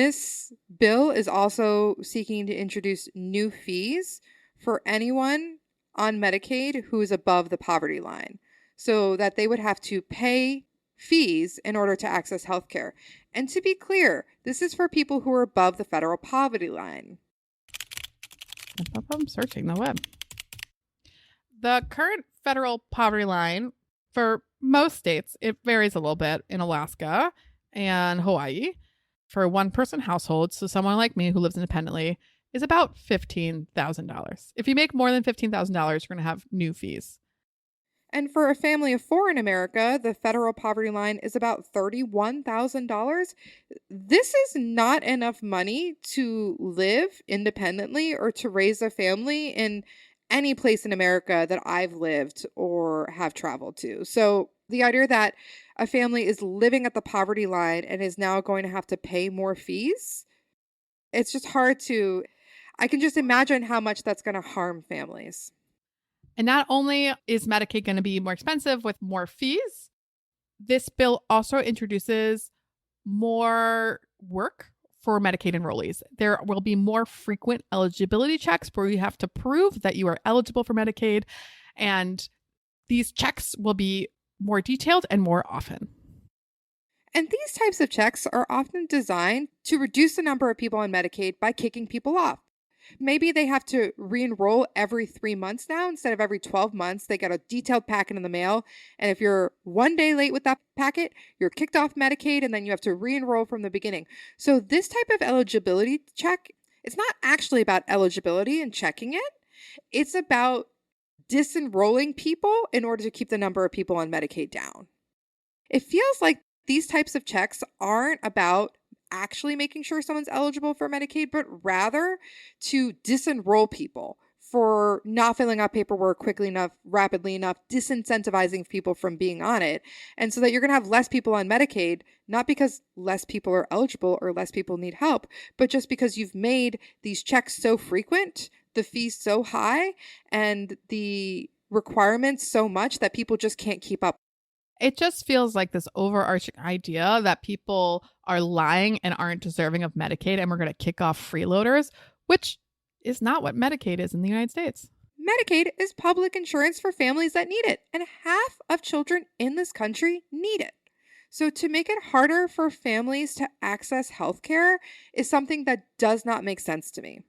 This bill is also seeking to introduce new fees for anyone on Medicaid who is above the poverty line, so that they would have to pay fees in order to access health care. And to be clear, this is for people who are above the federal poverty line. I'm searching the web. The current federal poverty line for most states, it varies a little bit in Alaska and Hawaii. For a one-person household, so someone like me who lives independently, is about $15,000. If you make more than $15,000, you're going to have new fees. And for a family of four in America, the federal poverty line is about $31,000. This is not enough money to live independently or to raise a family in any place in America that I've lived or have traveled to. So the idea that a family is living at the poverty line and is now going to have to pay more fees, it's just hard to, I can just imagine how much that's going to harm families. And not only is Medicaid going to be more expensive with more fees, this bill also introduces more work for Medicaid enrollees. There will be more frequent eligibility checks where you have to prove that you are eligible for Medicaid. And these checks will be more detailed and more often. And these types of checks are often designed to reduce the number of people on Medicaid by kicking people off. Maybe they have to re-enroll every 3 months now instead of every 12 months. They get a detailed packet in the mail. And if you're one day late with that packet, you're kicked off Medicaid and then you have to re-enroll from the beginning. So this type of eligibility check, it's not actually about eligibility and checking it. It's about disenrolling people in order to keep the number of people on Medicaid down. It feels like these types of checks aren't about actually making sure someone's eligible for Medicaid, but rather to disenroll people for not filling out paperwork quickly enough, rapidly enough, disincentivizing people from being on it. And so that you're going to have less people on Medicaid, not because less people are eligible or less people need help, but just because you've made these checks so frequent, the fees so high, and the requirements so much that people just can't keep up. It just feels like this overarching idea that people are lying and aren't deserving of Medicaid and we're going to kick off freeloaders, which is not what Medicaid is in the United States. Medicaid is public insurance for families that need it, and half of children in this country need it. So to make it harder for families to access health care is something that does not make sense to me.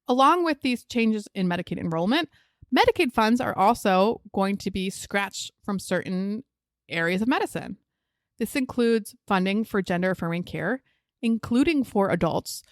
Along with these changes in Medicaid enrollment, Medicaid funds are also going to be scratched from certain areas of medicine. This includes funding for gender affirming care, including for adults